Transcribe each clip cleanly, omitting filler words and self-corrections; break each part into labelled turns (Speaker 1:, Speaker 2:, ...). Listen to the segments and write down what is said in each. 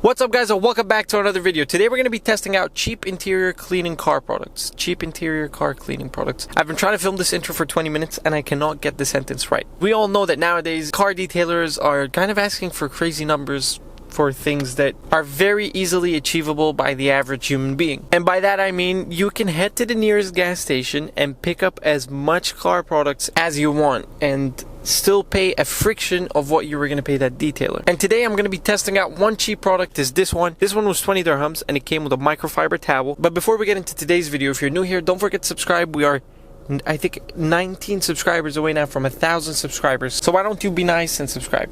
Speaker 1: What's up, guys, and welcome back to another video. Today we're going to be testing out cheap interior cleaning car products. Cheap interior car cleaning products. I've been trying to film this intro for 20 minutes and I cannot get the sentence right. We all know that nowadays car detailers are kind of asking for crazy numbers for things that are very easily achievable by the average human being. And by that I mean you can head to the nearest gas station and pick up as much car products as you want and still pay a fraction of what you were going to pay that detailer. And today I'm going to be testing out one cheap product. Is this one. This one was 20 dirhams and it came with a microfiber towel. But before we get into today's video, if you're new here, don't forget to subscribe. We are, I think, 19 subscribers away now from 1,000 subscribers. So why don't you be nice and subscribe?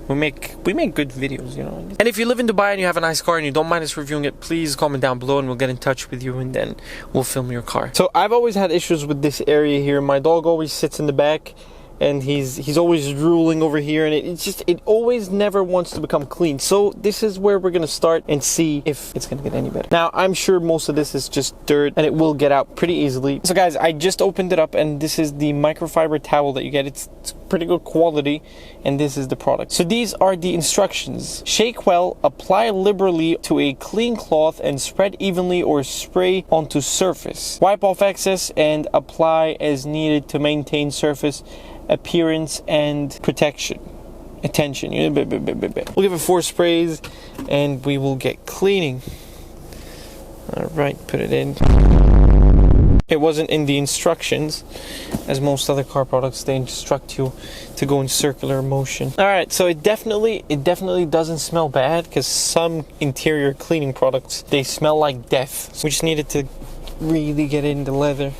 Speaker 1: We make good videos, you know. And if you live in Dubai and you have a nice car and you don't mind us reviewing it, please comment down below and we'll get in touch with you and then we'll film your car. So I've always had issues with this area here. My dog always sits in the back and he's always drooling over here, and it always never wants to become clean. So this is where we're gonna start and see if it's gonna get any better. Now I'm sure most of this is just dirt and it will get out pretty easily. So guys, I just opened it up and this is the microfiber towel that you get. It's pretty good quality and this is the product. So these are the instructions. Shake well, apply liberally to a clean cloth and spread evenly or spray onto surface. Wipe off excess and apply as needed to maintain surface appearance and protection. Attention. We'll give it 4 sprays and we will get cleaning. Alright, put it in. It wasn't in the instructions, as most other car products, they instruct you to go in circular motion. Alright, so it definitely doesn't smell bad, because some interior cleaning products, they smell like death. So we just needed to really get in the leather.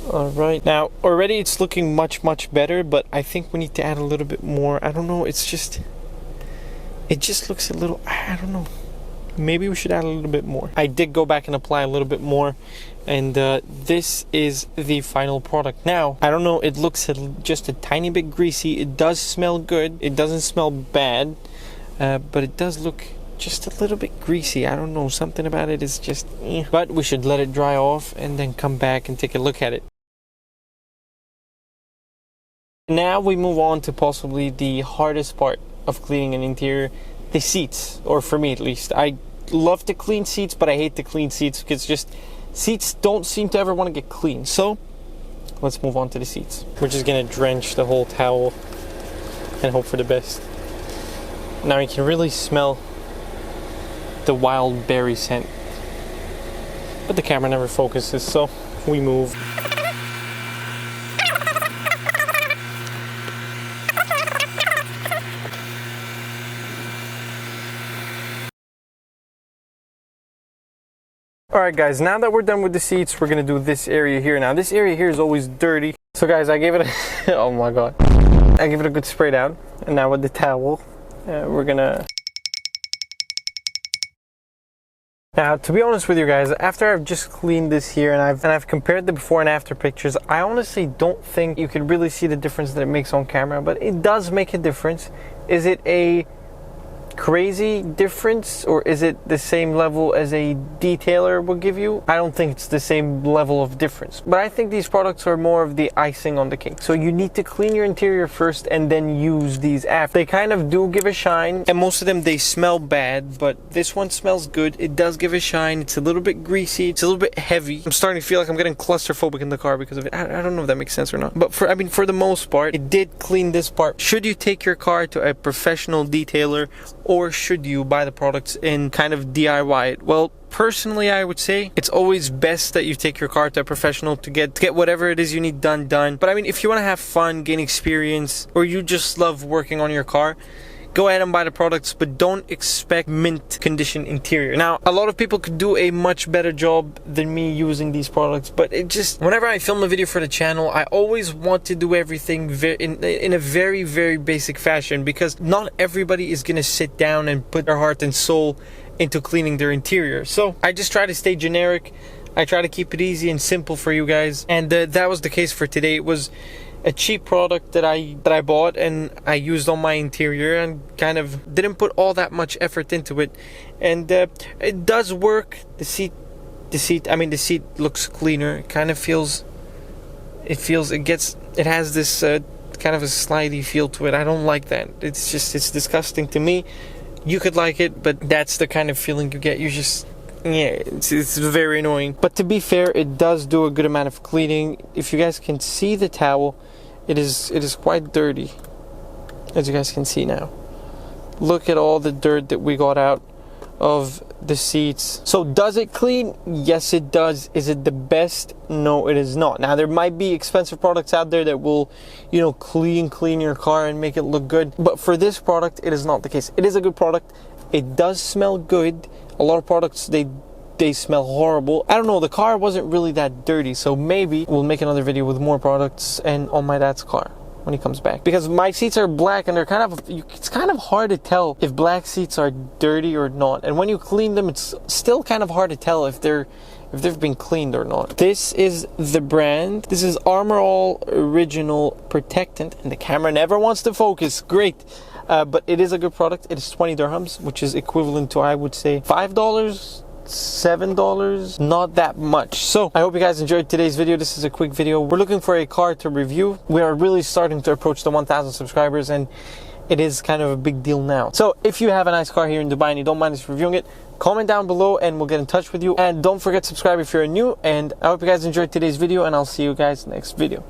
Speaker 1: Alright, now already it's looking much better, but I think we need to add a little bit more. I don't know, it just looks a little, I don't know, maybe we should add a little bit more. I did go back and apply a little bit more, and this is the final product. Now I don't know, it looks just a tiny bit greasy. It does smell good, it doesn't smell bad, but it does look just a little bit greasy. I don't know, something about it is just but we should let it dry off and then come back and take a look at it. Now we move on to possibly the hardest part of cleaning an interior, the seats, or for me at least. I love to clean seats, but I hate to clean seats because just seats don't seem to ever want to get clean. So let's move on to the seats. We're just gonna drench the whole towel and hope for the best. Now you can really smell the wild berry scent, but the camera never focuses, so we move. Alright guys, now that we're done with the seats, we're gonna do this area here. Now this area here is always dirty. So guys, I gave it a oh my god. I gave it a good spray down. And now with the towel, we're gonna... Now, to be honest with you guys, after I've just cleaned this here and I've compared the before and after pictures, I honestly don't think you can really see the difference that it makes on camera, but it does make a difference. Is it a crazy difference, or is it the same level as a detailer will give you? I don't think it's the same level of difference, but I think these products are more of the icing on the cake. So you need to clean your interior first and then use these after. They kind of do give a shine, and most of them, they smell bad, but this one smells good. It does give a shine. It's a little bit greasy, it's a little bit heavy. I'm starting to feel like I'm getting claustrophobic in the car because of it. I don't know if that makes sense or not, but for the most part, it did clean this part. Should you take your car to a professional detailer, or should you buy the products and kind of DIY it? Well, personally, I would say it's always best that you take your car to a professional to get whatever it is you need done. But I mean, if you want to have fun, gain experience, or you just love working on your car, go ahead and buy the products, but don't expect mint condition interior. Now, a lot of people could do a much better job than me using these products, but it just, whenever I film a video for the channel, I always want to do everything in a very basic fashion, because not everybody is gonna sit down and put their heart and soul into cleaning their interior. So I just try to stay generic. I try to keep it easy and simple for you guys, and that was the case for today. It was a cheap product that I bought and I used on my interior and kind of didn't put all that much effort into it, and it does work. The seat looks cleaner. It kind of feels, it has this kind of a slidey feel to it. I don't like that. It's disgusting to me. You could like it, but that's the kind of feeling you get. You just, yeah, it's very annoying. But to be fair, it does do a good amount of cleaning. If you guys can see the towel, it is quite dirty, as you guys can see now. Look at all the dirt that we got out of the seats. So does it clean? Yes, it does. Is it the best? No, it is not. Now, there might be expensive products out there that will, you know, clean your car and make it look good, but for this product, it is not the case. It is a good product. It does smell good. A lot of products, they smell horrible. I don't know, the car wasn't really that dirty, so maybe we'll make another video with more products and on my dad's car when he comes back, because my seats are black and they're it's kind of hard to tell if black seats are dirty or not, and when you clean them, it's still kind of hard to tell if they've been cleaned or not. This is the brand. This is Armor All Original Protectant, and the camera never wants to focus. Great. But it is a good product. It is 20 dirhams, which is equivalent to, I would say, $5, $7, not that much. So I hope you guys enjoyed today's video. This is a quick video. We're looking for a car to review. We are really starting to approach the 1,000 subscribers, and it is kind of a big deal now. So if you have a nice car here in Dubai and you don't mind us reviewing it, comment down below and we'll get in touch with you. And don't forget to subscribe if you're new. And I hope you guys enjoyed today's video, and I'll see you guys next video.